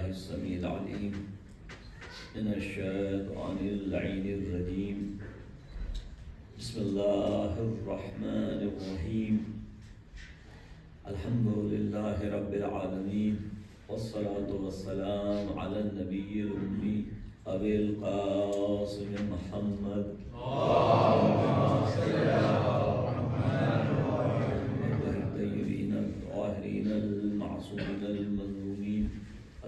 السميع العليم من الشيطان اللعين الرجيم بسم الله الرحمن الرحيم الحمد لله رب العالمين والصلاة والسلام على النبي الأمي أبي القاسم محمد اللهم صل على محمد الطيبين الطاهرين المعصومين المظلومين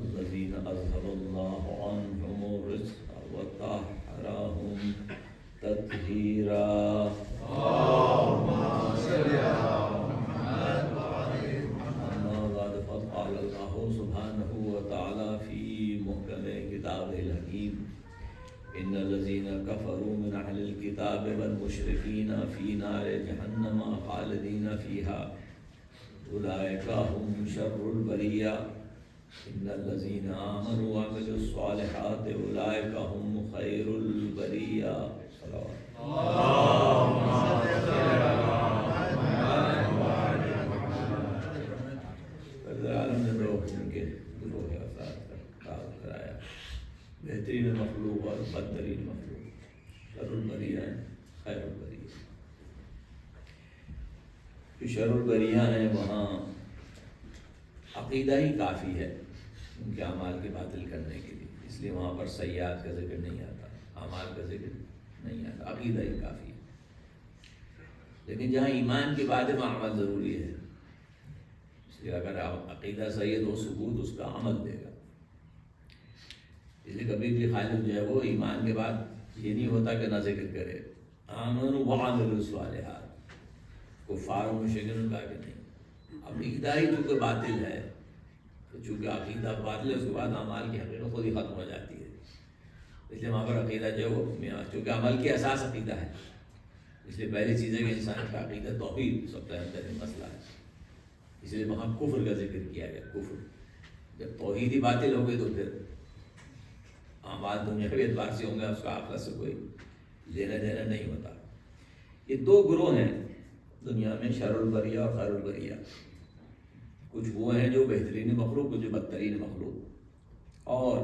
الذين أذهب الله عنهم الرزق وطهرهم تطهيرا اللهم صل على محمد وعلى محمد. أما بعد فقال الله سبحانه وتعالى في محكم كتابه الحكيم إن الذين كفروا من أهل الكتاب والمشركين في نار جهنم خالدين فيها أولئك هم شر البرية إن الذين آمنوا وعملوا الصالحات أولئك هم خير البرية. صلوات اللهم صل على محمد وعلى محمد. عالم نے دو کے گروہ افراد کا تعارف کرایا، بہترین مخلوق اور بدترین مخلوق، شر البریہ ہے، خیر البریہ. جو شر البریہ ہیں وہاں عقیدہ ہی کافی ہے ان کے اعمال کے باطل کرنے کے لیے، اس لیے وہاں پر سیئات کا ذکر نہیں آتا، اعمال کا ذکر نہیں آتا، عقیدہ ہی کافی ہے. لیکن جہاں ایمان کی بات ہے وہاں عمل ضروری ہے، اس لیے اگر عقیدہ صحیح ہے تو ثبوت اس کا عمل دے گا. اس لیے کبھی بھی خالد جو ہے وہ ایمان کے بعد یہ نہیں ہوتا کہ نہ ذکر کرے آمنوا وعملوا الصالحات، کفار و مشرکین کا کہ نہیں. اب عقیدہ ہی چونکہ باطل ہے تو چونکہ عقیدہ باطل ہے اس کے بعد اعمال کی حقیقت خود ہی ختم ہو جاتی ہے. اس لیے وہاں پر عقیدہ جو ہے وہ چونکہ عمل کی اساس عقیدہ ہے، اس لیے پہلی چیز ہے کہ انسان کا عقیدہ توحید سب سے اہم مسئلہ ہے. اس لیے وہاں کفر کا ذکر کیا گیا. کفر جب توحید ہی باطل ہو گئی تو پھر اعمال دنیاوی اعتبار سے ہوں گے، اس کا آخرت سے کوئی لینا دینا نہیں ہوتا. یہ دو گروہ ہیں دنیا میں، شر البریہ اور خیر البریہ. کچھ وہ ہیں جو بہترین مخلوق، کچھ بدترین مخلوق. اور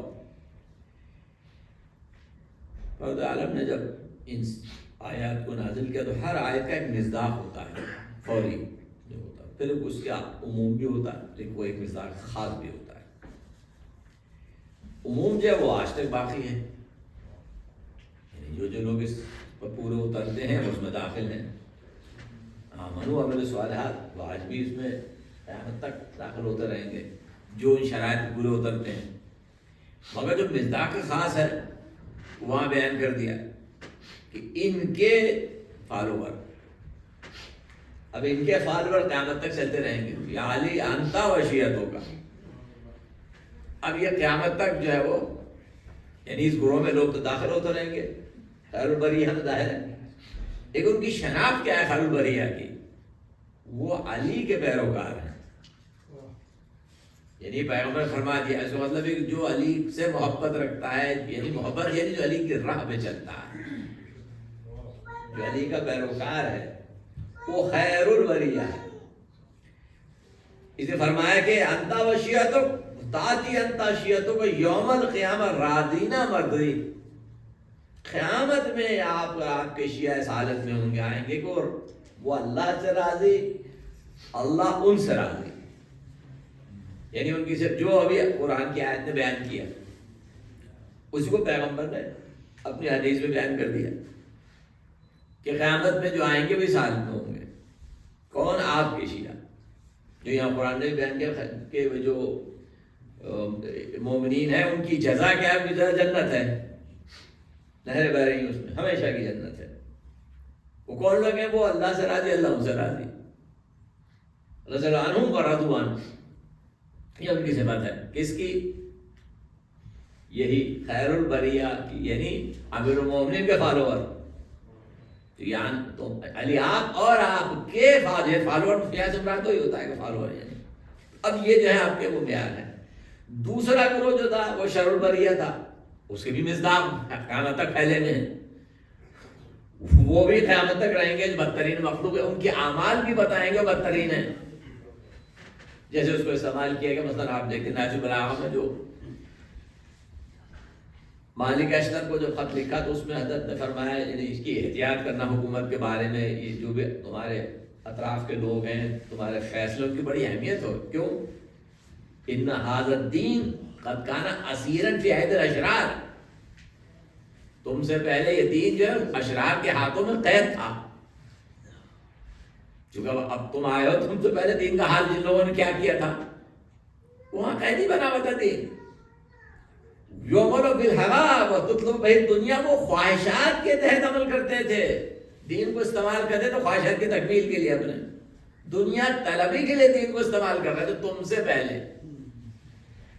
فرد عالم نے جب ان آیات کو نازل کیا تو ہر آیت کا ایک مصداق ہوتا ہے فوری جو ہوتا ہے، پھر اس کا عموم بھی ہوتا ہے لیکن وہ ایک مصداق خاص بھی ہوتا ہے. عموم جو ہے وہ آج تک باقی ہے، یعنی جو لوگ اس پر پورے اترتے ہیں اس میں داخل ہیں. آمنوا وعملوا الصالحات وہ آج بھی اس میں قیامت تک داخل ہوتے رہیں گے جو ان شرائط پورے اترتے ہیں. مگر جو مصداق خاص ہے وہاں بیان کر دیا کہ ان کے فالوور، اب ان کے فالوور قیامت تک چلتے رہیں گے. یا علی انتا و شیعتوں کا، اب یہ قیامت تک جو ہے وہ یعنی اس گروہ میں لوگ تو داخل ہوتے رہیں گے. خیر البریہ تو ظاہر ہے، لیکن ان کی شناخت کیا ہے خیر البریہ کی؟ وہ علی کے پیروکار ہیں. یعنی پیغمبر فرما دیا اس کا مطلب ہے کہ جو علی سے محبت رکھتا ہے، یعنی محبت یعنی جو علی کی راہ پہ چلتا ہے، جو علی کا پیروکار ہے وہ خیر البریہ ہے. اسے فرمایا کہ انتا و شیعتک تاتی انتا شیعتک یوم القیامہ رادینہ مردین. قیامت میں آپ کے شیعہ اس حالت میں ہوں گے، آئیں گے کہ وہ اللہ سے راضی، اللہ ان سے راضی. یعنی ان کی صرف جو ابھی قرآن کی آیت نے بیان کیا اسی کو پیغمبر نے اپنی حدیث میں بیان کر دیا کہ قیامت میں جو آئیں گے وہ اس حالت میں ہوں گے. کون؟ آپ کے شیعہ. جو یہاں قرآن نے بیان کیا کہ جو مومنین ہیں ان کی جزا کیا ہے؟ جنت ہے، نہریں بہ رہی ہیں اس میں، ہمیشہ کی جنت ہے. وہ کون لوگ ہیں؟ وہ اللہ سے راضی، اللہ ان سے راضی. رضی اللہ عنہم ورضوا عنہ، یہ ان کی صفت ہے. کس کی؟ یہی خیر البریہ کی، یعنی امیر المومنین کے فالوور. تو علی آپ اور آپ کے فالوور فیاض عمران تو ہی ہوتا ہے کہ فالوور یعنی. اب یہ جو ہے آپ کے وہ بیان ہے. دوسرا گروہ جو تھا وہ شر البریہ تھا، اس کے بھی مصداق قیامت تک پھیلے ہوئے ہیں. وہ بھی قیامت تک رہیں گے، جو بدترین مخلوق ہے. ان کے اعمال بھی بتائیں گے بدترین ہیں. جیسے اس کو استعمال کیا گیا، مثلا آپ دیکھیں نہج البلاغہ میں جو مالک اشتر کو جو خط لکھا تو اس میں حضرت نے فرمایا یعنی اس کی احتیاط کرنا حکومت کے بارے میں، یہ جو بھی تمہارے اطراف کے لوگ ہیں تمہارے فیصلوں کی بڑی اہمیت ہو. کیوں؟ ان ھذا الدین قد کان اسیرا فی عہد الاشرار، تم سے پہلے یہ دین جو ہے اشرار کے ہاتھوں میں قید تھا. چونکہ اب تم آئے ہو، تم سے پہلے دین کا حال جن لوگوں نے کیا کیا تھا، وہاں قیدی بنا ہوا تھا دین. یعملوا بالہوا وتطلب بہ دنیا، وہ خواہشات کے تحت عمل کرتے تھے. دین کو استعمال کرتے تو خواہشات کی تکمیل کے لیے، اپنے دنیا طلبی کے لیے دین کو استعمال کر رہے تھے تم سے پہلے.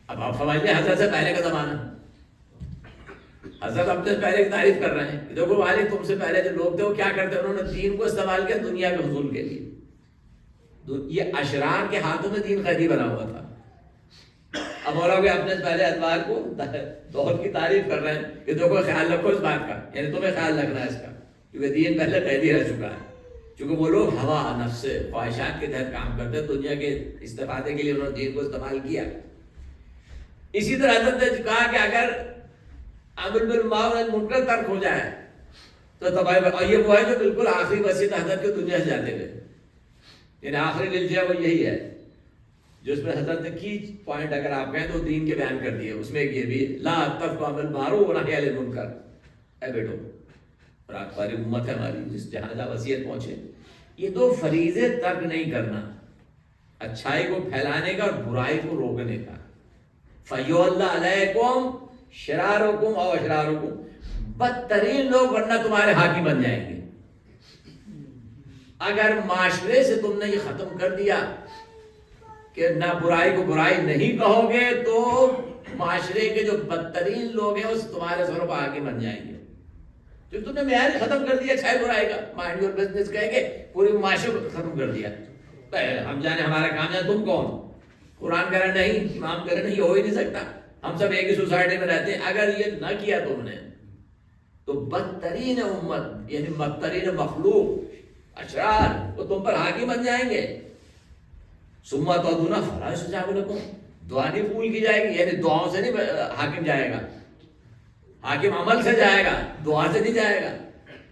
اب آپ سمجھ لیں حضرت سے پہلے کا زمانہ، حضرت اپنے پہلے کی تعریف کر رہے ہیں. دیکھو والد تم سے پہلے جو لوگ تھے وہ کیا کرتے، انہوں نے دین کو استعمال کیا دنیا کے حصول کے لیے. یہ اشرار کے ہاتھوں میں دین قیدی بنا ہوا تھا. اب مولوی اپنے پہلے ادوار کو دور کی تعریف کر رہے ہیں کہ دیکھو خیال رکھو اس بات کا، یعنی تمہیں خیال رکھنا ہے اس کا، کیونکہ دین پہلے قیدی رہ چکا ہے. کیونکہ وہ لوگ ہوا نفس خواہشات کے تحت کام کرتے، دنیا کے استفادے کے لیے انہوں نے دین کو استعمال کیا. اسی طرح حضرت نے کہا کہ اگر امر بالمعروف و منکر ترک ہو جائے تو تباہی. اور یہ وہ ہے جو بالکل آخری وصیت حضرت کے دنیا سے جاتے ہوئے، یعنی آخری للجا وہ یہی ہے جو اس میں حضرت نے کی پوائنٹ اگر آپ کہیں تو دین کے بیان کر دیے. اس میں یہ بھی لا تترکوا بالمعروف ونہی عن المنکر. اے بیٹو، اور آخری امت ہے ہماری جس جہاں جہاں وصیت پہنچے، یہ دو فریضے ترک نہیں کرنا، اچھائی کو پھیلانے کا اور برائی کو روکنے کا. فَيُوَلَّ عَلَيْكُمْ شِرَارُكُمْ أَوْ أَشْرَارُكُمْ، بدترین لوگ ورنہ تمہارے حاکم بن جائیں گے. اگر معاشرے سے تم نے یہ ختم کر دیا کہ نہ برائی کو برائی نہیں کہو گے تو معاشرے کے جو بدترین لوگ ہیں وہ تمہارے سروں پر حاکم بن جائیں گے. جو تم نے معیار ہی ختم کر دیا اچھائی برائی کا، مائنڈ یور بزنس کہہ کے پوری معاشرے کو ختم کر دیا. ہم جانے ہمارا کام ہے، تم کون؟ قرآن کہہ رہا نہیں، امام کہہ رہا نہیں، یہ ہو ہی نہیں سکتا، ہم سب ایک ہی سوسائٹی میں رہتے ہیں. اگر یہ نہ کیا تم نے تو بدترین امت یعنی بدترین مخلوق اشرار وہ تم پر حاکم بن جائیں گے. ثم تعودون فلا یستجاب لکم، دعا نہیں قبول کی جائے گی. یعنی دعاؤں سے نہیں حاکم جائے گا، حاکم عمل سے جائے گا، دعا سے نہیں جائے گا.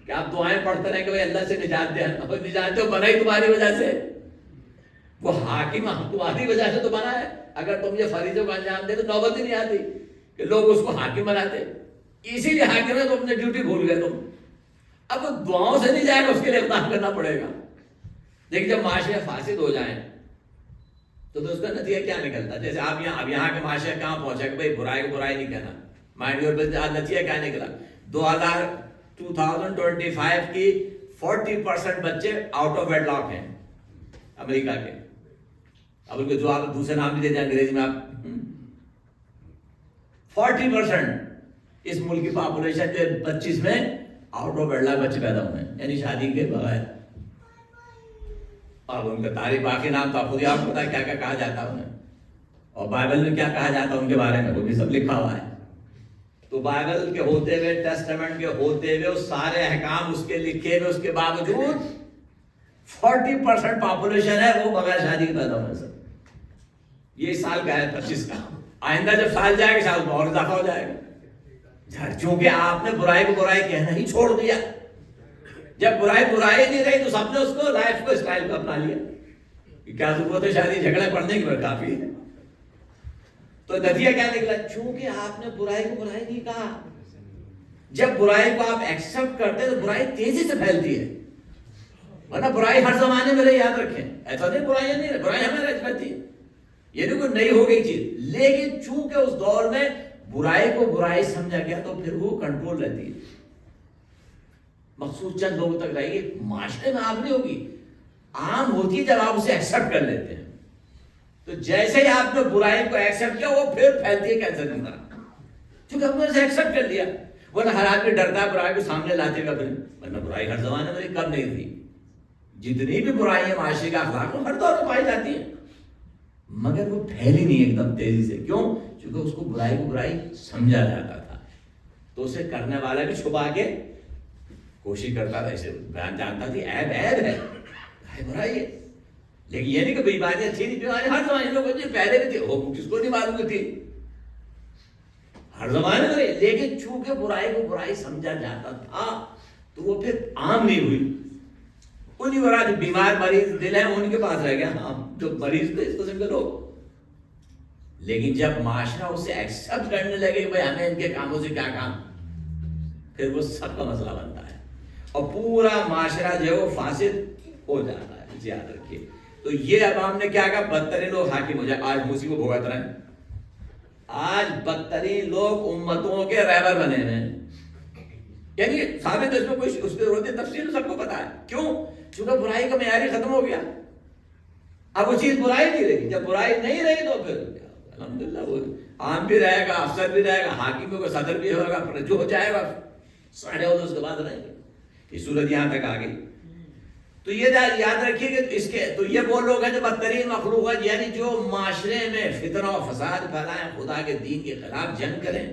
کہ آپ دعائیں پڑھتے رہیں کہ بھائی اللہ سے نجات دے، نجات تو بنا ہی تمہاری وجہ سے، وہ حاکم تمہاری وجہ سے تو بنا ہے. اگر تم یہ فریضوں کو انجام دے تو نوبت ہی نہیں آتی کہ لوگ اس کو حاکم بناتے. اسی لیے حاکم ہے تو اپنے ڈیوٹی بھول گئے تم. اب وہ دعاؤں سے نہیں جائے گا، اس کے لیے اقدام کرنا پڑے گا. لیکن جب معاشرے فاسد ہو جائیں تو اس کا نتیجہ کیا نکلتا؟ جیسے آپ یہاں کے معاشرے کہاں پہنچا کہ بھائی برائی کو برائی نہیں کہنا، مائنڈ یور بزنس. آج نتیجہ کیا نکلا؟ 2025 کی 40% بچے آؤٹ آف ویڈ لاک ہیں امریکہ کے. اب ان کے جو آپ دوسرے نام بھی دیتے ہیں انگریزی میں، آپ 40% اس ملک کی پاپولیشن کے 25 میں آؤٹ آف ویڈ لاک بچے پیدا ہوئے ہیں، یعنی شادی کے بغیر. اب ان کا تاریخ باقی نام تو خود ہی آپ کو پتا ہے کیا کیا کہا جاتا ہے انہیں، اور بائبل میں کیا کہا جاتا ہے ان کے بارے میں، وہ بھی سب لکھا ہوا ہے. تو بائبل کے ہوتے ہوئے، ٹیسٹمنٹ کے ہوتے ہوئے، سارے احکام اس کے لکھے ہوئے، اس کے باوجود 40% پاپولیشن ہے وہ بغیر شادی کے پیدا ہونے سے. یہ سال کا ہے 25 کا، آئندہ جب سال جائے گا شاید اور اضافہ ہو جائے گا. چونکہ آپ نے برائی کو برائی کہنا ہی چھوڑ دیا. جب برائی نہیں رہی تو سب نے اس کو لائف کو اسٹائل کو اپنا لیا. کیا ضرورت ہے شادی جھگڑے پڑنے کی؟ کافی ہے. تو نتیجہ کیا نکلا؟ چونکہ آپ نے برائی کو برائی نہیں کہا. جب برائی کو آپ ایکسپٹ کرتے ہیں تو برائی تیزی سے پھیلتی ہے. ورنہ برائی ہر زمانے میں رہی، یاد رکھیں. ایسا نہیں برائیاں نہیں، برائی ہمیں رہتی ہے، یہ نہیں کوئی نئی ہو گئی چیز. لیکن چونکہ اس دور میں برائی کو برائی سمجھا گیا تو پھر وہ کنٹرول رہتی ہے، مخصوص چند لوگوں تک رہے گی. معاشرے میں عام نہیں ہوگی، عام ہوتی ہے جب آپ اسے ایکسپٹ کر لیتے ہیں. تو جیسے ہی آپ نے برائی کو ایکسپٹ کیا وہ پھر پھیلتی ہے کینسر کی طرح، کیونکہ ہم نے اسے ایکسپٹ کر لیا. ورنہ ہر آدمی ڈرتا ہے برائی کو سامنے لاتے گا پھر، ورنہ برائی ہر زمانے میں کم نہیں تھی. جتنی بھی برائی ہے معاشرے کا اخلاق وہ ہر دور میں پائی جاتی ہے، مگر وہ پھیلی نہیں ایک دم تیزی سے. کیوں؟ کیونکہ اس کو برائی کو برائی سمجھا جاتا تھا، تو اسے کرنے والا بھی چھپا کے کوشش کرتا تھا. اسے بیان جانتا تھی عیب ہے، برائی ہے. لیکن یہ نہیں کہ بھئی باتیں اچھی نہیں، ہر زمانے لوگ پہلے بھی تھے، وہ کس کو نہیں معلوم تھی. ہر زمانے میں، لیکن چونکہ برائی کو برائی سمجھا جاتا تھا تو وہ پھر عام نہیں ہوئی. انہیں برا جو بیمار مریض دل ہے ان کے پاس رہ گیا، ہاں جو مریض تھے اس قسم کے لوگ. لیکن جب معاشرہ اسے ایکسپٹ کرنے لگے کہ بھائی ہمیں ان کے کاموں سے کیا کام، پھر وہ سب کا مسئلہ بنتا ہے اور پورا معاشرہ جو ہے وہ فاسد ہو جاتا ہے. یاد رکھیے. تو یہ اب ہم نے کیا کہا، بدترین لوگ حاکم ہو جائے. آج موسی کو بھگت رہے ہیں، آج بدترین لوگ امتوں کے رہبر بنے ہیں. یعنی ثابت ہے، اس میں کوئی اس کی ضرورت ہے تفصیل سب کو پتا ہے. کیوں؟ چونکہ برائی کا معیار ہی ختم ہو گیا. اب وہ چیز برائی نہیں رہی. جب برائی نہیں رہی تو پھر الحمدللہ وہ عام بھی رہے گا، افسر بھی رہے گا، حاکم ہوگا، صدر بھی ہوگا، پھر جو ہو جائے گا ساڑھے اس کے بعد رہیں گے. یہ صورت یہاں تک آ گئی. تو یہ یاد رکھیے کہ اس کے تو یہ وہ لوگ ہیں جو بدترین مخلوق ہے، یعنی جو معاشرے میں فتنہ و فساد پھیلائیں، خدا کے دین کے خلاف جنگ کریں،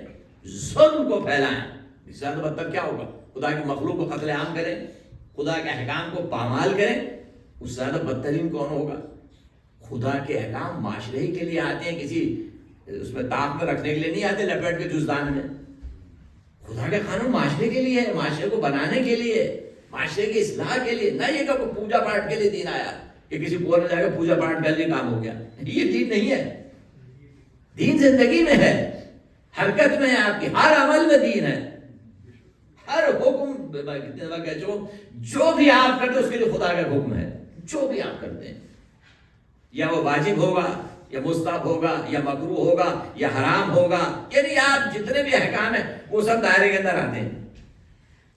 ظلم کو پھیلائیں. اس سے زیادہ بدتر کیا ہوگا؟ خدا کی مخلوق کو قتل عام کریں، خدا کے احکام کو پامال کریں. اس سے زیادہ بدترین کون ہوگا؟ خدا کے احکام معاشرے ہی کے لیے آتے ہیں، کسی اس میں تاپ میں رکھنے کے لیے نہیں آتے لپیٹ کے جزدان میں. خدا کے قانون معاشرے کے لیے ہے، معاشرے کو بنانے کے لیے، معاشرے کی اصلاح کے لیے. نہ یہ کہ پوجا پاٹ کے لیے دین آیا کہ کسی پور میں جا کے پوجا پاٹ کر لیے کام ہو گیا. یہ دین نہیں ہے. دین زندگی میں ہے، حرکت میں ہے، آپ کی ہر عمل میں دین ہے. ہر حکم جو بھی آپ کرتے اس کے لیے خدا کا حکم ہے. جو بھی آپ کرتے ہیں، یا وہ واجب ہوگا یا مستحب ہوگا یا مکروہ ہوگا یا حرام ہوگا، یعنی آپ جتنے بھی احکام ہیں وہ سب دائرے کے اندر آتے ہیں.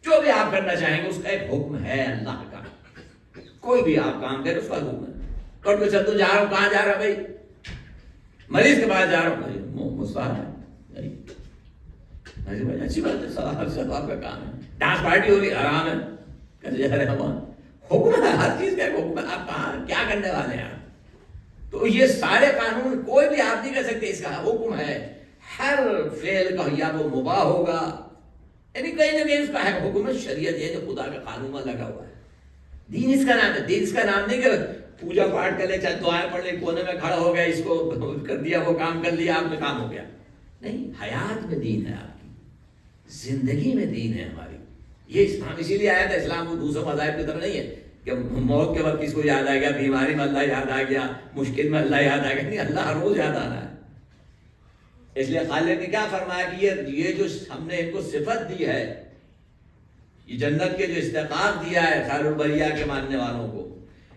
جو بھی آپ کرنا چاہیں گے اس کا ایک حکم ہے اللہ کا. کوئی بھی آپ کام کریں اس کا حکم ہے. کٹ کو چل تو جا رہا ہوں، کہاں جا رہا بھائی؟ مریض کے پاس جا رہا ہوں، مستحب ہے. اچھی بات ہے، آپ کا کام ہے. ڈانس پارٹی ہو رہی، حرام ہے. کیسے جا رہے ہیں ہم؟ حکم ہے، ہر چیز کا ایک حکم ہے. آپ کہاں کیا کرنے والے ہیں آپ؟ تو یہ سارے قانون کوئی بھی آپ نہیں کر سکتے، اس کا حکم ہے. ہر فعل کا یا وہ مباح ہوگا، یعنی کہیں نہ کہیں اس کا حکم ہے. شریعت یہ جو خدا کا قانون میں لگا ہوا ہے. دین اس کا نام ہے. دین اس کا نام نہیں کہ پوجا پاٹ کر لے، چاہے دعائیں پڑھ لے، کونے میں کھڑا ہو گیا، اس کو کر دیا، وہ کام کر لیا، آپ میں کام ہو گیا. نہیں، حیات میں دین ہے، آپ کی زندگی میں دین ہے ہماری. یہ اسلام اسی لیے آیا تھا. اسلام وہ دوسرے مذاہب کی طرح نہیں ہے کہ موت کے وقت کس کو یاد آ گیا، بیماری میں اللہ یاد آ گیا، مشکل میں اللہ یاد آ گیا. نہیں، اللہ ہر روز یاد آ رہا ہے. اس لیے خالق نے کیا فرمایا کہ یہ جو ہم نے ان کو صفت دی ہے، یہ جنت کے جو استحقاق دیا ہے خیر البریہ کے ماننے والوں کو،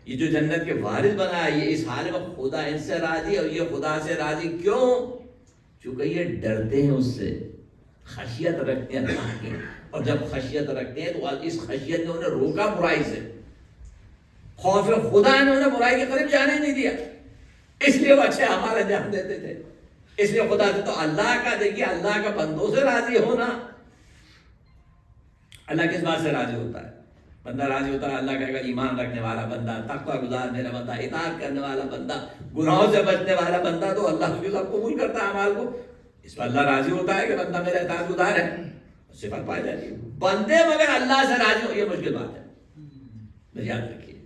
یہ جو جنت کے وارث بنا ہے، یہ اس حال میں خدا ان سے راضی. اور یہ خدا سے راضی کیوں؟ چونکہ یہ ڈرتے ہیں، اس سے خشیت رکھتے ہیں اللہ کی. اور جب خشیت رکھتے ہیں تو اس خشیت نے انہیں روکا برائی سے. خوف خدا نے انہیں برائی کے قریب جانے نہیں دیا، اس لیے وہ اچھے اعمال انجام دیتے تھے. اس لیے خدا سے تو اللہ کا، دیکھیے اللہ کا بندوں سے راضی ہونا. اللہ کس بات سے راضی ہوتا ہے؟ بندہ راضی ہوتا ہے، اللہ کہے گا ایمان رکھنے والا بندہ، تقوی گزار میرا بندہ، اطاعت کرنے والا بندہ، گناہوں سے بچنے والا بندہ، تو اللہ اس کے سب قبول کرتا ہے اعمال کو. اس پر اللہ راضی ہوتا ہے کہ بندہ میرا اطاعت گزار ہے، صفت پائی جاتی ہے. بندے مگر اللہ سے راضی ہو، یہ مشکل بات ہے. یاد رکھیے،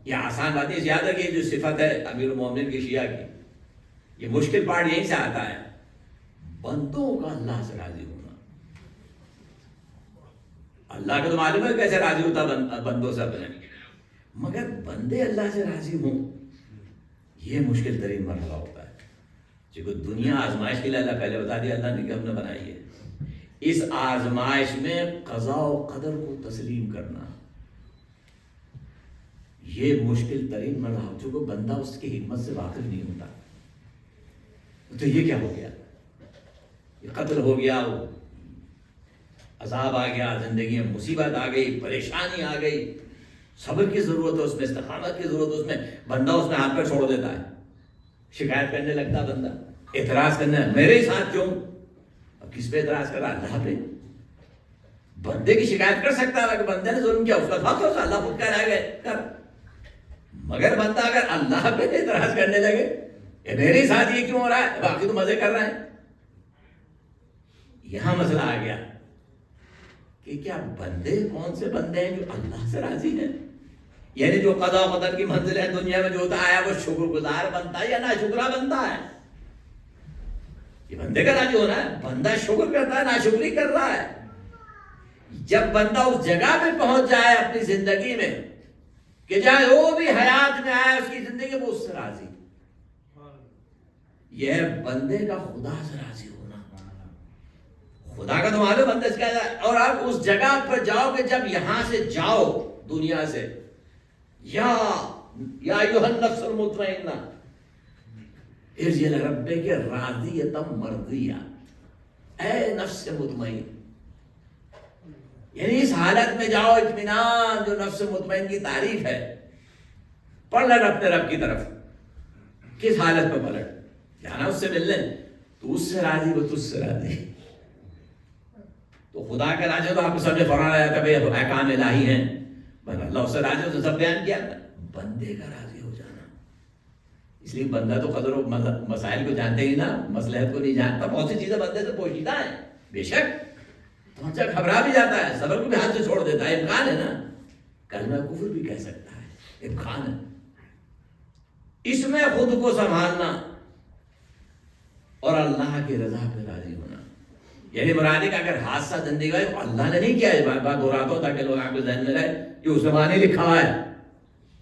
یہ آسان بات ہے. یاد رکھیے جو صفت ہے امیر المومنین کی شیعہ کی، یہ مشکل پارٹ یہیں سے آتا ہے. بندوں کا اللہ سے راضی ہونا. اللہ کا تو معلوم ہے کیسے راضی ہوتا بندوں سے اپنے، مگر بندے اللہ سے راضی ہوں، یہ مشکل ترین مرحلہ ہوتا ہے. کیونکہ دنیا آزمائش کے لیے اللہ پہلے بتا دیا اللہ نے کہ ہم نے بنائی ہے. اس آزمائش میں قضاء و قدر کو تسلیم کرنا یہ مشکل ترین مرحلہ، چونکہ بندہ اس کی حکمت سے واقف نہیں ہوتا. تو یہ کیا ہو گیا؟ یہ قتل ہو گیا، عذاب آ گیا، زندگی میں مصیبت آ گئی، پریشانی آ گئی، صبر کی ضرورت ہے اس میں، استقامت کی ضرورت ہے اس میں. بندہ اس میں ہاتھ پہ چھوڑ دیتا ہے، شکایت کرنے لگتا ہے بندہ، اعتراض کرنے، میرے ساتھ کیوں؟ اب کس پہ اعتراض کر رہا؟ اللہ پہ. بندے کی شکایت کر سکتا ہے کہ بندے نے ظلم کیا، اس کا حق ہے، اللہ خود کہہ رہا ہے کر. مگر بندہ اگر اللہ پہ اعتراض کرنے لگے میرے ساتھ یہ کیوں ہو رہا ہے، باقی تو مزے کر رہے ہیں، یہاں مسئلہ آ گیا کہ کیا بندے کون سے بندے ہیں جو اللہ سے راضی ہیں؟ یعنی جو قضا و قدر کی منزل ہے دنیا میں جو ہوتا ہے وہ شکر گزار بنتا ہے یا ناشکرا بنتا ہے؟ یہ بندے کا راضی ہونا ہے. بندہ شکر کرتا ہے، ناشکری کر رہا ہے. جب بندہ اس جگہ پہ پہنچ جائے اپنی زندگی میں کہ جہاں وہ بھی حیات میں آئے اس کی زندگی میں اس سے راضی. یہ ہے بندے کا خدا سے راضی ہونا. خدا کا تو معلوم بندے سے کیا ہے. اور آپ اس جگہ پر جاؤ کہ جب یہاں سے جاؤ دنیا سے، یا ایھا النفس المطمئنہ ارجعی الی ربک راضیۃ مرضیہ، اے نفس مطمئن. یعنی اس حالت میں جاؤ اطمینان، جو نفس مطمئن کی تعریف ہے. پڑھ لگ اپنے رب کی طرف. کس حالت میں پلٹ جانا اس سے ملنے، تو اس سے راضی وہ تجھ سے راضی. تو خدا کا راضی تو آپ کو سب نے فرمایا آیا تھا بھائی احکام الہی ہیں، اللہ اس سے راضی ہو تو سب بیان کیا. بندے کا راضی ہو جانا. اس لیے بندہ تو قدر و مسائل کو جانتے ہی نا، مصلحت کو نہیں جانتا. بہت سی چیزیں بندے سے پوشیدہ ہیں بے شک، تو اچھا گھبرا بھی جاتا ہے، صبر کو بھی ہاتھ سے چھوڑ دیتا ہے. امکان ہے نا، کلمہ کفر بھی کہہ سکتا ہے، امکان ہے. اس میں خود کو سنبھالنا اور اللہ کی رضا پہ راضی ہونا. یعنی مرادی کا اگر حادثہ زندگی ہے اللہ نے نہیں کیا ہے، بات دہراتا ہوں تاکہ لوگ آپ کے ذہن میں رہے کہ اس نے وہاں نہیں لکھا ہے.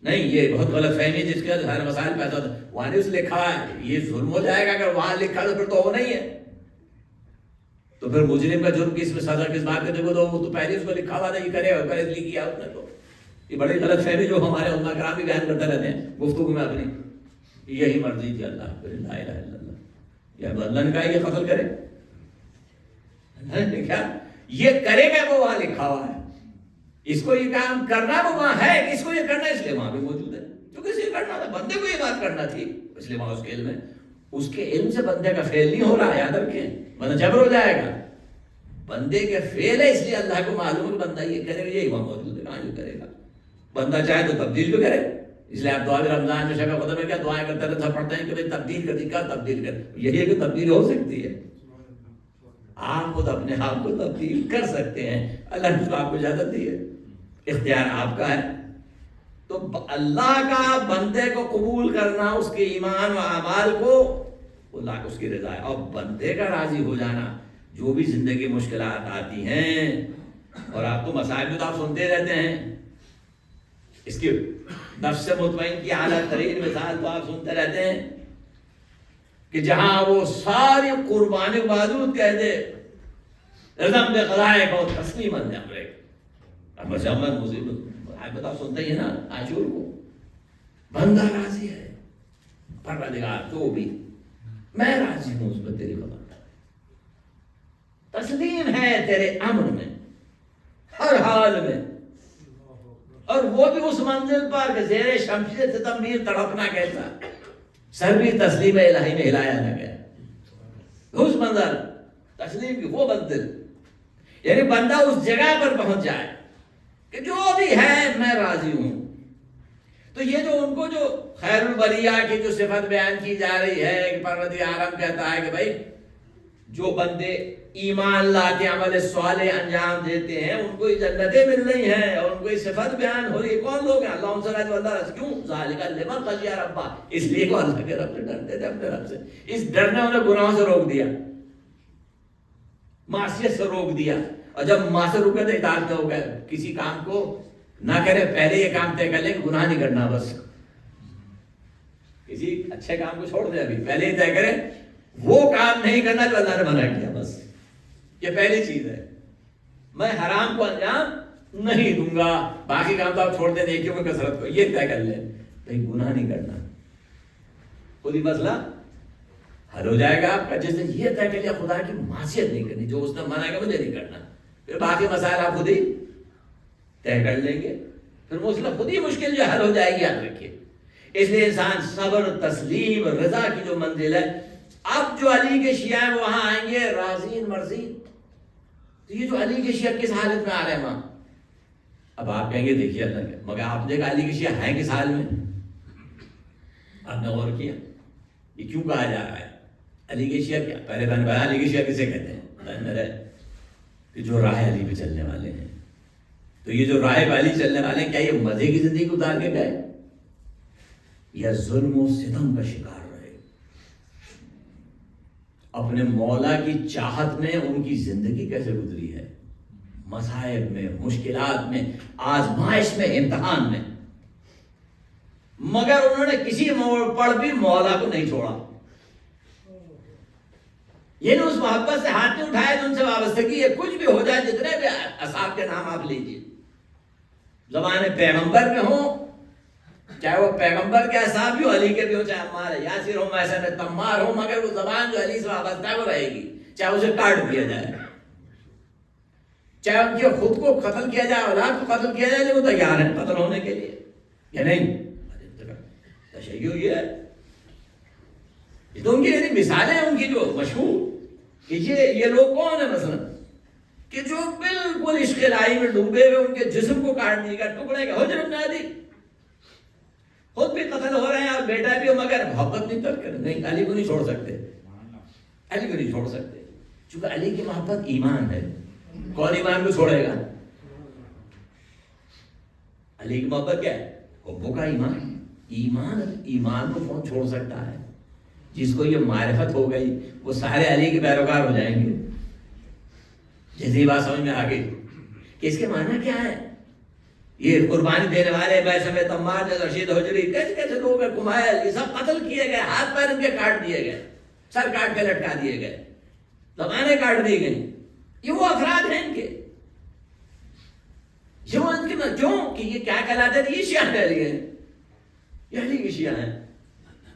نہیں، یہ بہت غلط فہمی ہے جس کے ہر مسائل پیدا ہوتا ہے. وہاں نہیں اس لکھا ہے، یہ ظلم ہو جائے گا. اگر وہاں لکھا تو پھر تو وہ نہیں ہے. تو پھر مجرم کا جرم کس میں سزا کس بات کے دیکھو تو پہلے اس کو لکھا ہوا نہیں کرے اور اس لیے کیا اس نے. تو یہ بڑی غلط فہمی جو ہمارے علماء کرام بھی بیان کرتے رہتے ہیں گفتگو میں اپنی. یہی مرضی تھی اللہ کی، لا الہ الا اللہ. یا اللہ نے کہا یہ قتل کرے، اللہ نے کہا یہ کرے گا، وہ وہاں لکھا ہوا ہے. اس کو یہ کام کرنا وہ وہاں ہے، اس کو یہ کرنا اس لیے وہاں بھی موجود ہے. کیونکہ اسے کرنا تھا، بندے کو یہ بات کرنا تھی، اس لیے وہاں اس کے علم ہے. اس کے علم سے بندے کا فعل نہیں ہو رہا، یاد رکھیں، بندہ جبر ہو جائے گا. بندے کے فعل ہے، اس لیے اللہ کو معلوم ہے کہ بندہ یہ کرے گا، یہی وہاں موجود ہے. کہاں یہ کرے گا؟ بندہ چاہے تو تبدیل بھی کرے. اس لیے آپ دعا رمضان میں شب قدر میں کیا دعائیں کرتے رہتے پڑھتے ہیں کہ بھائی تبدیل کر دی، کیا تبدیل کر. یہی ہے کہ تبدیل ہو سکتی ہے. آپ خود اپنے آپ کو تبدیل کر سکتے ہیں. اللہ نے آپ کو اجازت دی ہے، اختیار آپ کا ہے. تو اللہ کا بندے کو قبول کرنا، اس کے ایمان و اعمال کو اللہ اس کی رضا ہے. اور بندے کا راضی ہو جانا، جو بھی زندگی مشکلات آتی ہیں، اور آپ تو مسائل میں تو آپ سنتے رہتے ہیں. اس کی نفس مطمئن کی اعلیٰ ترین مثال تو آپ سنتے رہتے ہیں کہ جہاں وہ ساری قربانی معدود کہہ دے رضم بقضائے کو تسلیم امرے. اب مذمت مصیبت بتا سنتے ہی نا عاشور کو. بندہ راضی ہے، پروردگار جو بھی، میں راضی ہوں اس میں تیری قضا، تسلیم ہے تیرے امر میں ہر حال میں. اور وہ بھی اس منزل پر کہ زیر شمشیر سے تنبیر تڑپنا کیسا، سر بھی تسلیم الہی میں ہلایا نہ گیا. اس منزل تسلیم کی وہ منزل، یعنی بندہ اس جگہ پر پہنچ جائے کہ جو بھی ہے میں راضی ہوں. تو یہ جو ان کو جو خیر البریہ کی جو صفت بیان کی جا رہی ہے کہ پروردگار کہتا ہے کہ بھائی جو بندے ایمان لا کے عمل صالح انجام دیتے ہیں ان کو یہ جنتیں مل رہی ہیں، اور ان کو یہ صفت بیان ہو رہی ہے. کون لوگ ہیں؟ اللہ ان سے راضی، اللہ راضی. کیوں؟ ذالک لمن خشی ربہ، اس لیے کہ اللہ کے رب سے ڈرتے تھے اپنے رب سے. اس ڈر نے انہیں گناہوں سے روک دیا، معصیت سے روک دیا. اور جب ماں سے روکے تو اطاعت ہو گئے. کسی کام کو نہ کرے، پہلے یہ کام طے کر لیں کہ گناہ نہیں کرنا. بس کسی اچھے کام کو چھوڑ دے، ابھی پہلے ہی طے کرے وہ کام نہیں کرنا جو اللہ نے منع کیا. بس یہ پہلی چیز ہے، میں حرام کو انجام نہیں دوں گا. باقی کام تو آپ چھوڑ دیں، نیکیوں میں کثرت کو یہ طے کر لیں بھائی گناہ نہیں کرنا. خود ہی مسئلہ حل ہو جائے گا آپ کا. جس نے یہ طے کر لیا خدا کی معصیت نہیں کرنی، جو اس نے منع کیا مجھے نہیں کرنا، پھر باقی مسائل آپ خود ہی طے کر لیں گے. پھر مسئلہ خود ہی مشکل جو حل ہو جائے گی. یاد رکھیے، اس لیے انسان صبر، تسلیم، رضا کی جو منزل ہے. اب جو علی کے شیعہ ہیں وہاں آئیں گے راضین مرضین. تو یہ جو علی کے شیعہ کس حالت میں آ رہے ہیں وہاں؟ اب آپ کہیں گے دیکھیے اللہ کے، مگر آپ دیکھا علی کے شیعہ ہیں کس حال میں؟ آپ نے غور کیا یہ کیوں کہا جا رہا ہے علی کے شیعہ؟ کیا پہلے میں نے بتایا علی کے شیعہ کسے کہتے ہیں؟ کہ جو راہ علی پہ چلنے والے ہیں. تو یہ جو راہ پہ علی چلنے والے ہیں، کیا یہ مزے کی زندگی گزار کے گئے یا ظلم و ستم کا شکار رہے؟ اپنے مولا کی چاہت میں ان کی زندگی کیسے گزری ہے، مصائب میں، مشکلات میں، آزمائش میں، امتحان میں، مگر انہوں نے کسی موڑ پر بھی مولا کو نہیں چھوڑا. یہ اس محبت سے ہاتھ نہیں اٹھائے تو ان سے وابستگی ہے. کچھ بھی ہو جائے، جتنے بھی اصحاب کے نام آپ لیجیے، زمانے پیغمبر میں ہوں، چاہے وہ پیغمبر کے اصحاب بھی ہو، علی کے بھی ہو، چاہے عمار یاسر ہو، محسن تمار ہو، مگر وہ زبان جو علی سے وابستہ ہے وہ رہے گی، چاہے اسے کاٹ دیا جائے، چاہے ان کے خود کو قتل کیا جائے، اولاد کو قتل کیا جائے، وہ تیار ہیں قتل ہونے کے لیے یا نہیں. تشیع یہ ہے، یہ تو ان کی یعنی مثالیں ہیں ان کی جو مشہور کہ یہ لوگ کون ہیں مثلا کہ جو بالکل عشق الہی میں ڈوبے ہوئے، ان کے جسم کو کاٹ دیے گا، ٹکڑے کا. حجر بن علی خود بھی قتل ہو رہے ہیں اور بیٹا بھی ہو، مگر محبت نہیں ترک کریں. نہیں، علی کو نہیں چھوڑ سکتے، علی کو نہیں چھوڑ سکتے، چونکہ علی کی محبت ایمان ہے. کون ایمان کو چھوڑے گا؟ علی کی محبت کیا ہے؟ حب کا ایمان. ایمان کو کون چھوڑ سکتا ہے؟ جس کو یہ معرفت ہو گئی وہ سارے علی کے پیروکار ہو جائیں گے. جیسے بات سمجھ میں آ گئی کہ اس کے معنی کیا ہے. یہ قربانی دینے والے بیسم تمار، رشید حجری، کیسے کیسے لوگ ہیں، کمائل، یہ سب قتل کیے گئے، ہاتھ پیر ان کے کاٹ دیے گئے، سر کاٹ کے لٹکا دیے گئے، زبانیں کاٹ دی گئی. یہ وہ افراد ہیں ان کے، جو ان کے کیوں کہ یہ کیا کہلاتے ہیں؟ یہ شیعہ کہہ لیے، یہ علی کے شیعہ ہیں.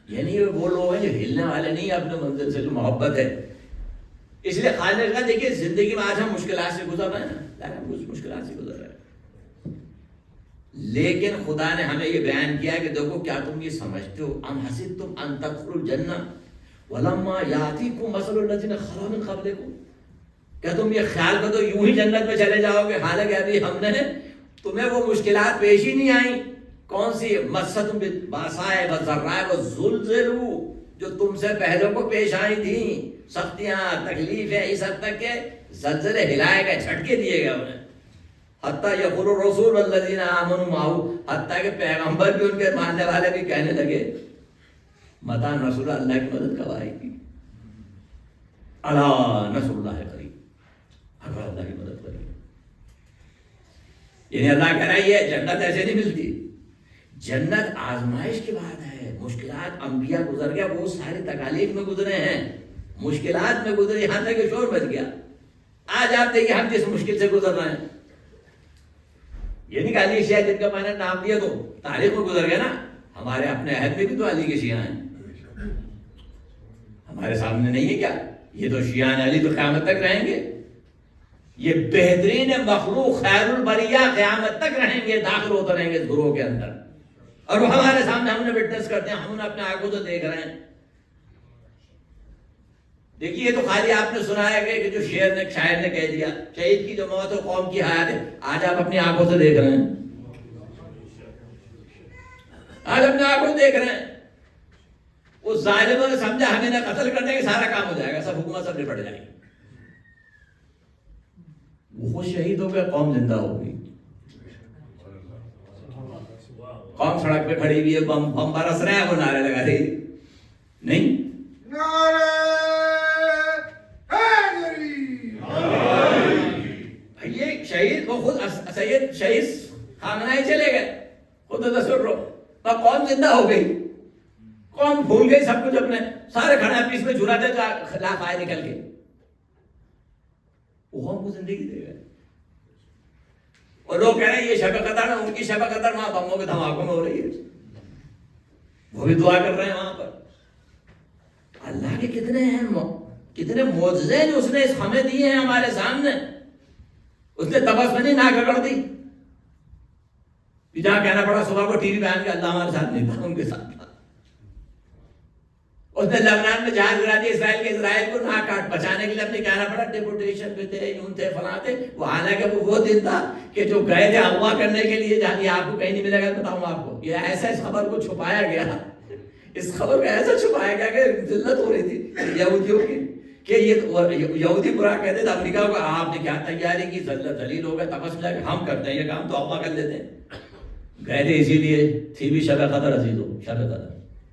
یعنی وہ لوگ ہیں جو ہلنے والے نہیں اپنے منزل سے، جو محبت ہے. اس لیے خالد نے کہا دیکھیے زندگی میں آج ہم مشکلات سے گزر رہے ہیں نا، مشکلات سے گزر رہے ہیں، لیکن خدا نے ہمیں یہ بیان کیا کہ دیکھو کیا تم یہ سمجھتے ہو، ام حسبتم ان تدخلوا الجنہ ولما یاتیکم مثل الذین خلوا من قبلکم، کیا تم یہ خیال کرو تو یوں ہی جنت میں چلے جاؤ گے، حالانکہ ابھی ہم نے تمہیں وہ مشکلات پیش ہی نہیں آئیں. کون سی؟ مستم بالباساء والضراء والزلزلوا، جو تم سے پہلے کو پیش آئی تھیں، سختیاں، تکلیفیں، اس حد تک کہ زلزلے ہلائے گئے، جھٹکے دیے گئے انہیں. حتیٰ یقول الرسول والذین آمنوا معه، حتیٰ کہ پیغمبر بھی ان کے ماننے والے بھی کہنے لگے متی نصر اللہ کی مدد کب آئے گی، الا نصر اللہ قریب، اگر اللہ کی مدد قریب. یعنی اللہ کہہ رہا ہے یہ جنت ایسے نہیں ملتی، جنت آزمائش کے بعد ہے. مشکلات انبیاء گزر گیا، وہ ساری تکالیف میں گزرے ہیں، مشکلات میں گزرے، یہاں تک کہ شور بچ گیا. آج آپ دیکھیے ہم جس مشکل سے گزر رہے ہیں، یہ نہیں کہ علی شیعہ جن کا میں نے نام دیا تو تاریخ میں گزر گیا نا. ہمارے اپنے عہد میں بھی تو علی کے شیعہ ہیں، ہمارے سامنے نہیں ہے کیا؟ یہ تو شیعہ علی تو قیامت تک رہیں گے. یہ بہترین مخلوق خیر البریہ قیامت تک رہیں گے، داخل ہوتے رہیں گے اس گروہ کے اندر، اور وہ ہمارے سامنے ہم نے وٹنس کرتے ہیں، ہم نے اپنے آنکھوں سے دیکھ رہے ہیں. دیکھیے یہ تو خالی آپ نے سنا ہے کہ جو شاعر نے کہہ دیا، شہید کی جو موت ہو قوم کی حیات ہے. آج آپ اپنی آنکھوں سے دیکھ رہے ہیں، آج اپنے آنکھوں سے دیکھ رہے ہیں. وہ ظالموں نے سمجھا ہمیں نہ قتل کرنے کے سارا کام ہو جائے گا، سب حکومت سب نپٹ جائے گی. وہ خود شہید ہو گیا، قوم زندہ ہو گئی. قوم سڑک پہ کھڑی ہوئی ہے، بم برس رہے ہیں، وہ نعرے لگا رہی نہیں. یہ شہید وہ خود سید شہید خامنہ ہی چلے گئے، خود تصور رو، قوم زندہ ہو گئی، قوم بھول گئی سب کچھ، اپنے سارے کھڑے پیس میں جھراتے جو خلاف آئے نکل کے، وہ قوم کو زندگی دے گئے. اور لوگ کہہ رہے ہیں یہ شب قدر ہے، ان کی شب قدر وہاں بموں کے دھماکوں میں ہو رہی ہے، وہ بھی دعا کر رہے ہیں وہاں پر. اللہ کے کتنے ہیں، کتنے معجزے ہیں جو اس نے ہمیں دیے ہیں ہمارے سامنے. اس نے تبسمنی نہ گڑ دی، جہاں کہنا پڑا صبح کو ٹی وی پہ آن کے اللہ ہمارے ساتھ نہیں تھا، ان کے ساتھ تھا. اس نے لبنان میں جہاز گرا دیا اسرائیل کو نہ کاٹ بچانے کے لیے، اپنے کہنا پڑا ڈیپوٹیشن پہ تھے، یوں تھے، فلاں تھے. وہ حالانکہ وہ دن تھا کہ جو گئے تھے اغوا کرنے کے لیے، جہاں یہ آپ کو کہیں نہیں ملے گا. بتاؤں آپ کو یہ ایسا اس خبر کو چھپایا گیا، اس خبر کو ایسا چھپایا گیا کہ ذلت ہو رہی تھی یہودیوں کی، کہ یہ یہودی برا کہتے تھے امریکہ کو، آپ نے کیا تیاری کی، ذلت ذلیل ہو گئے، تپس لگا کہ ہم کرتے ہیں یہ کام تو اغوا کر لیتے ہیں. گئے تھے اسی لیے، تھی بھی شب قدر عزیز ہو، شب قدر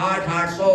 800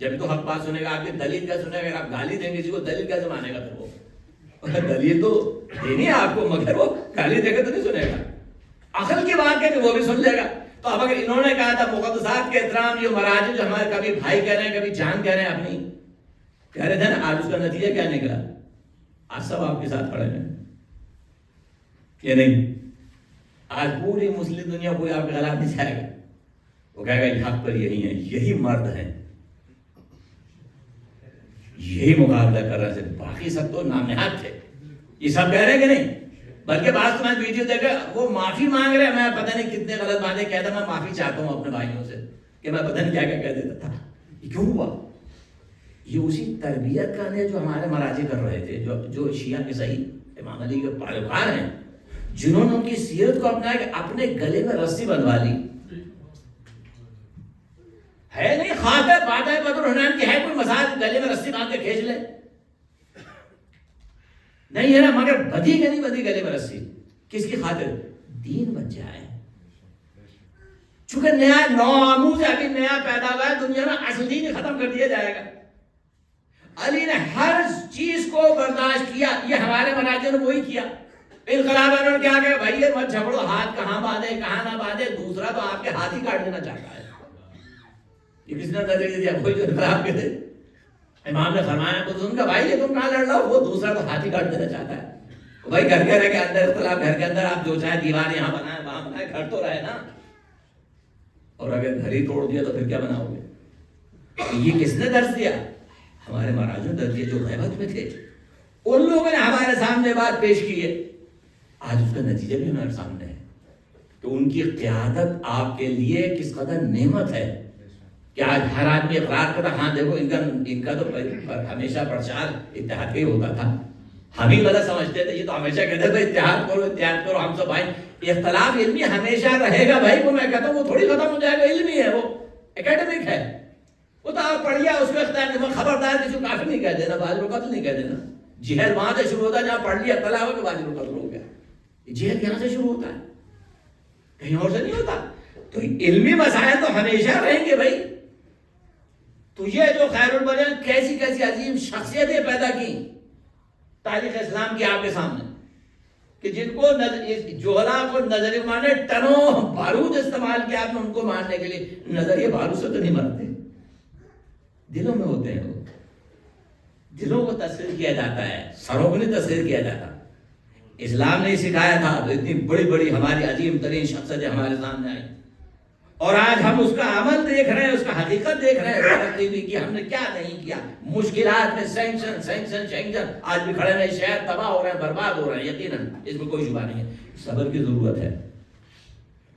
جب تو حق بات سنے گا آپ کی دلیل کیا سنے گا؟ اگر آپ گالی دیں گے کسی کو دلیل کیسے مانے گا؟ پھر وہ دلیل تو دینی ہے آپ کو، مگر وہ گالی دے گا تو نہیں سنے گا. عقل کی بات ہے کہ وہ بھی سن لے گا. تو اب اگر انہوں نے کہا تھا مقدسات کے احترام، یہ مراجع جو ہمارے کبھی بھائی کہہ رہے ہیں کبھی جان کہہ رہے ہیں اپنی کہہ رہے تھے نا، آج اس کا نتیجہ کیا نکلا؟ آج سب آپ کے ساتھ کھڑے ہیں یہ نہیں. آج پوری مسلم دنیا کوئی آپ کے خلاف نہیں جائے گا، وہ کہے گا یہ حق پر یہی ہیں، یہی مرد ہیں، یہی مقابلہ کر رہے تھے. باقی سب تو نامنہاد تھے. یہ سب کہہ رہے ہیں کہ نہیں؟ بلکہ بعض میں ویڈیو دیکھا وہ معافی مانگ رہے ہیں. میں پتہ نہیں کتنے غلط باتیں کہتا، میں معافی چاہتا ہوں اپنے بھائیوں سے کہ میں پتہ نہیں کیا کیا کہہ دیتا تھا. یہ کیوں ہوا؟ یہ اسی تربیت کا ہے جو ہمارے مراجع کر رہے تھے، جو شیعہ کے صحیح امام علی کے پیروکار ہیں، جنہوں نے ان کی سیرت کو اپنایا کہ اپنے گلے میں رسی بندھوا لی. ہے نہیں خاطر بات ہے بدر حنین کی، ہے کوئی مسائل گلے میں رسی باندھ کے کھینچ لے؟ نہیں ہے نا. مگر بدھی کہ نہیں بدھی گلے میں رسی؟ کس کی خاطر؟ دین بچ جائے. چونکہ نیا نوآموز ابھی نیا پیدا ہوا ہے دنیا میں، اصل دین ختم کر دیا جائے گا. علی نے ہر چیز کو برداشت کیا. یہ ہمارے مراجع نے وہی کیا. انقلاب انہوں نے کیا کہ بھائی یہ مت جھگڑو، ہاتھ کہاں باندھے کہاں نہ باندھے، دوسرا تو آپ کے ہاتھ ہی کاٹ دینا چاہتا ہے. یہ کس نے نظریہ دیا؟ کوئی جو انقلاب کے تھے. امام نے فرمایا تو ان کا بھائی یہ تم کہاں لڑ رہا ہو؟ وہ دوسرا تو ہاتھ ہی کاٹ دینا چاہتا ہے. بھائی گھر کے رہ کے اندر اختلاف، گھر کے اندر آپ جو چاہے دیوار یہاں بنائے وہاں بنائے، گھر تو رہے نا. اور اگر گھر ہی توڑ دیا تو پھر کیا بناؤ گے؟ یہ کس نے درس دیا؟ ہمارے مراجع درس دیا جو غیبت میں تھے. ان لوگوں نے ہمارے سامنے بات پیش کی ہے. آج اس کا نتیجہ بھی ہمارے سامنے ہے کہ ان کی قیادت آپ کے لیے کس قدر نعمت ہے کہ آج ہر آدمی اقرار کرتا. ہاں دیکھو ان کا تو ہمیشہ پرچار اتحاد کا ہی ہوتا تھا. ہم ہی غلط سمجھتے تھے. یہ تو ہمیشہ کہتے تھے اتحاد کرو اتحاد کرو، ہم سب بھائی. اختلاف علمی ہمیشہ رہے گا بھائی. وہ میں کہتا ہوں وہ تھوڑی ختم ہو جائے گا. علمی ہے، وہ اکیڈمک ہے. وہ تو آپ پڑھیے اس کو اختیار نہیں. خبردار کسی کو کافر نہیں کہہ دینا، باز قتل نہیں کہہ دینا. جہل وہاں سے شروع ہوتا ہے جہاں پڑھ لیا اطلاع ہو کہ باز قتل ہو گیا. جہل یہاں سے شروع ہوتا ہے، کہیں اور سے نہیں ہوتا. تو علمی مسائل تو ہمیشہ رہیں گے بھائی. تو یہ جو خیر البرین کیسی کیسی عظیم شخصیتیں پیدا کی تاریخ اسلام کی آپ کے سامنے، کہ جن کو جوہلا کو نظر مانے ٹنوں بارود استعمال کیا آپ نے ان کو مارنے کے لیے. نظریہ بارود سے تو نہیں مرتے، دلوں میں ہوتے ہیں. وہ دلوں کو تسخیر کیا جاتا ہے، سروں کو نہیں تسخیر کیا جاتا. اسلام نے سکھایا تھا تو اتنی بڑی بڑی ہماری عظیم ترین شخصیتیں ہمارے سامنے آئی. اور آج ہم اس کا عمل دیکھ رہے ہیں، اس کا حقیقت دیکھ رہے ہیں کہ ہم نے کیا نہیں کیا. مشکلات میں سینکشن آج بھی کھڑے رہے، شہر تباہ ہو رہے ہیں، برباد ہو رہے ہیں. یقیناً اس میں کوئی شبہ نہیں ہے. صبر کی ضرورت ہے،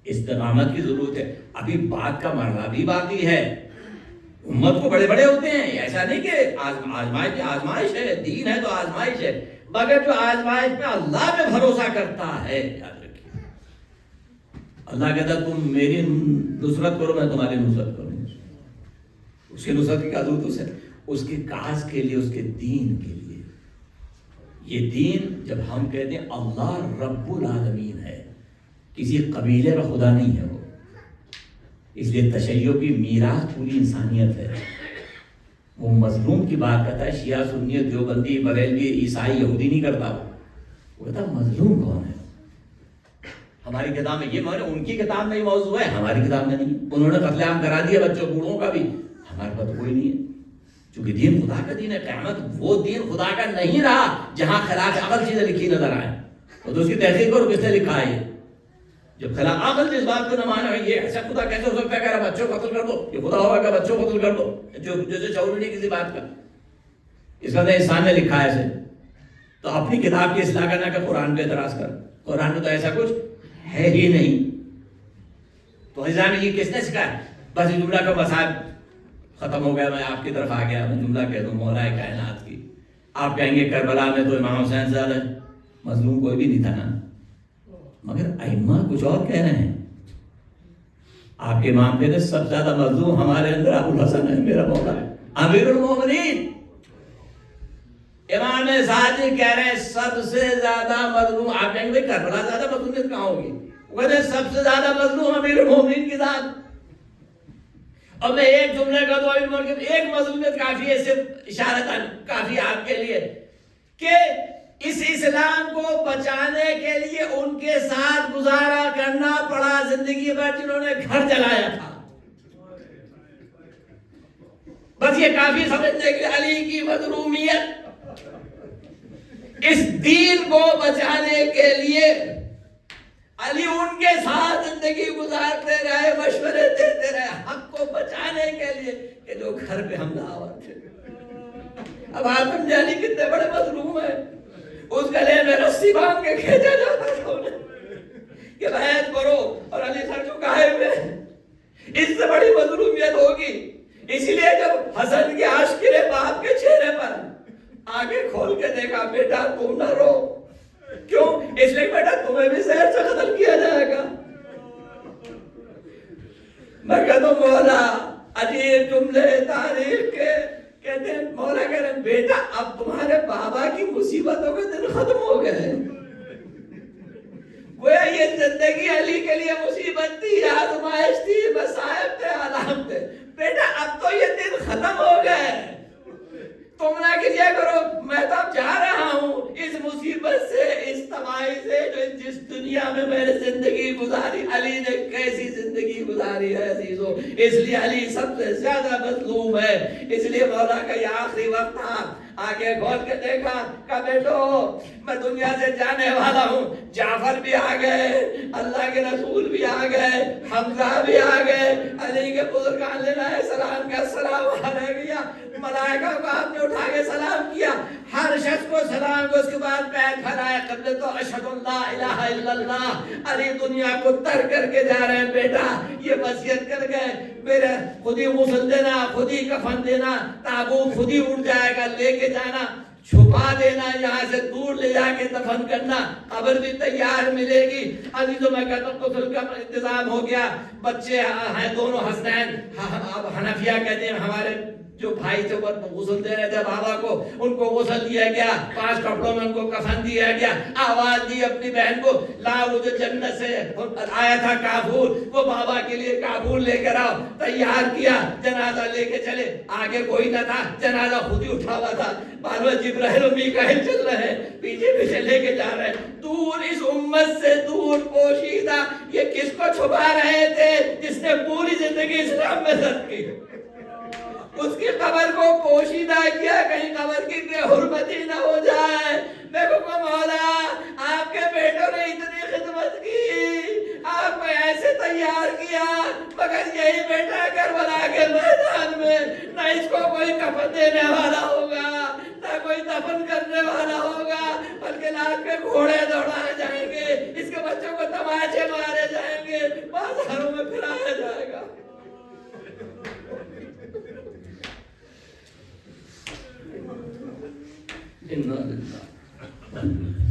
استقامت کی ضرورت ہے. ابھی بات کا مرحلہ بھی باقی ہے. امت کو بڑے بڑے ہوتے ہیں، ایسا نہیں کہ آزمائش ہے. دین ہے تو آزمائش ہے، مگر جو آزمائش میں اللہ پہ بھروسہ کرتا ہے، یاد رکھیے اللہ کہتا ہے تم میری نصرت کرو میں تمہاری نصرت کروں. اس کی نصرت کی کیا ضرورت ہے؟ اس کے کاز کے لیے، اس کے دین کے لیے. یہ دین جب ہم کہتے ہیں اللہ رب العالمین ہے، کسی قبیلے کا خدا نہیں ہے وہ. اس لیے تشیع کی میراث پوری انسانیت ہے. وہ مظلوم کی بات کرتا ہے. شیعہ سنی دیوبندی بریلوی عیسائی یہودی نہیں کرتا. وہ کہتا مظلوم کون ہے؟ ہماری کتاب میں یہ معنی ان کی کتاب میں ہی موضوع ہے، ہماری کتاب میں نہیں. انہوں نے قتل عام کرا دیا بچوں بوڑھوں کا بھی، ہمارے پاس کوئی نہیں ہے. چونکہ دین خدا کا دین ہے. قیامت وہ دین خدا کا نہیں رہا جہاں خلاف عقل چیزیں لکھی نظر آئے. تو اس کی تحقیق کرو کس نے لکھا ہے. جب خلاف عقل جس بات کو نہ مانا ہے، یہ ایسا خدا کیسے ہو سکتا ہے کہ بچوں کو قتل کر دو، یہ خدا ہوگا کہ بچوں کو قتل کر دو، جو جیسے شعور نہیں کسی بات کا. اس کا انسان نے لکھا ہے ایسے. تو اپنی کتاب کی اصلاح کرنا کہ قرآن پہ اعتراض کر. قرآن میں تو ایسا کچھ ہے ہی نہیں. تو حضرت نے یہ کس نے سکھایا؟ بس یہ جملہ کا مسائل ختم ہو گیا. میں آپ کی طرف آ گیا، میں جملہ کہہ دوں مولا کائنات کی. آپ کہیں گے کربلا میں تو امام حسین سے زیادہ مظلوم کوئی بھی نہیں تھا نا. مگر ائمہ کچھ اور کہہ رہے ہیں. آپ کے امام کہتے ہیں سب سے زیادہ مظلوم ہمارے اندر ابو الحسن ہے، میرا مولا امیر المومنین. امام صادق کہہ رہے ہیں سب سے زیادہ مظلوم. آپ کہیں گے کربلا زیادہ مظلومیت کہاں ہوگی؟ وہ کہتے ہیں سب سے زیادہ مظلوم امیر المومنین کی ذات. اور میں ایک جملے کا تو ایک مضمون کافی ہے، صرف اشارتاً کافی آپ کے لیے، کہ اس اسلام کو بچانے کے لیے ان کے ساتھ گزارا کرنا پڑا زندگی بھر، جنہوں نے گھر جلایا تھا. بس یہ کافی سمجھنے کے علی کی مظلومیت، اس دین کو بچانے کے لیے علی ان کے ساتھ زندگی گزارتے رہے، مشورے دیتے رہے حق کو بچانے کے لیے، کہ جو گھر پہ حملہ آور تھے. اب آپ سمجھے علی کتنے بڑے مظلوم ہیں. اس گلے میں رسی باندھ کے کھینچا جاتا تھا انہیں کہ بیعت کرو، اور علی سر جھکائے ہوئے. اس سے بڑی مظلومیت ہوگی. اسی لیے جب حسن کے عاشق نے باپ کے چہرے پر آگے کھول کے دیکھا، بیٹا تم نہ رو. کیوں؟ اس لیے بیٹا تمہیں بھی زہر سے قتل کیا جائے گا. میں کہتا ہوں مولا عجیب جملے تاریخ کے. کہتے ہیں مولا کہہ رہے ہیں بیٹا اب تمہارے بابا کی مصیبتوں کے دن ختم ہو گئے. گویا یہ زندگی علی کے لیے مصیبت تھی، آزمائش تھی، مصائب تھے، آلام تھے. بیٹا اب تو یہ دن ختم ہو گئے، تم نہ کیا کرو. میں تو اب جا رہا ہوں اس مصیبت سے، اس تباہی سے، جو جس دنیا میں نے زندگی گزاری. علی نے کیسی زندگی گزاری ہے عزیزو. اس لیے علی سب سے زیادہ مظلوم ہے. اس لیے مولا کا یہ آخری وقت تھا. آگے کھول کے دیکھا کہ بیٹو میں دنیا سے جانے والا ہوں. جعفر بھی آ گئے، اللہ کے رسول بھی آ گئے، حمزہ بھی آ گئے. علی کے بزرگان لینا ہے سلام کا السلام علیکم. ملائکہ کو آپ نے اٹھا کے سلام کیا، ہر شخص کو سلام کو. اس کے بعد پیر پھیلائے قبل تو اشہد اللہ الہ الا اللہ. علی دنیا کو ترک کر کے جا رہے ہیں. بیٹا یہ وصیت کر گئے میرے خود ہی غسل دینا، خود ہی کفن دینا، تابوت خود ہی اٹھ جائے گا، لے کے جانا، چھپا دینا، یہاں سے دور لے جا کے دفن کرنا، قبر بھی تیار ملے گی. عزیزوں میں کہتا ہوں غسل کا انتظام ہو گیا. بچے ہیں دونوں حسنین. اب حنفیہ کہتے ہیں ہمارے جو بھائی تھے وہ غسل دے رہے تھے بابا کو، ان کو غسل دیا گیا، 5 کپڑوں میں ان کو کفن دیا گیا. آواز دی اپنی بہن کو، لا وہ جو جنت سے آیا تھا کافور، وہ بابا کے لیے کافور لے کر آؤ. تیار کیا، جنازہ لے کے چلے. آگے کوئی نہ تھا، جنازہ خود ہی اٹھا ہوا تھا. بعد میں جبرائیل و میکائیل چل رہے ہیں، پیچھے پیچھے لے کے جا رہے ہیں. دور اس امت سے دور پوشیدہ یہ کس کو چھپا رہے تھے؟ جس نے پوری زندگی اسلام میں صرف کی. اس کی قبر کو پوشیدہ کیا، کہیں قبر کی بے حرمتی نہ ہو جائے. دیکھو کہ مولا آپ کے بیٹوں نے اتنی خدمت کی، آپ کو ایسے تیار کیا، مگر یہی بیٹا کربلا کے میدان میں نہ اس کو کوئی کفن دینے والا ہوگا، نہ کوئی دفن کرنے والا ہوگا، بلکہ لاکھ کے گھوڑے دوڑائے جائیں گے، اس کے بچوں کو تماچے مارے جائیں گے، بازاروں میں پھرایا جائے گا. إِنَّا لِلَّهِ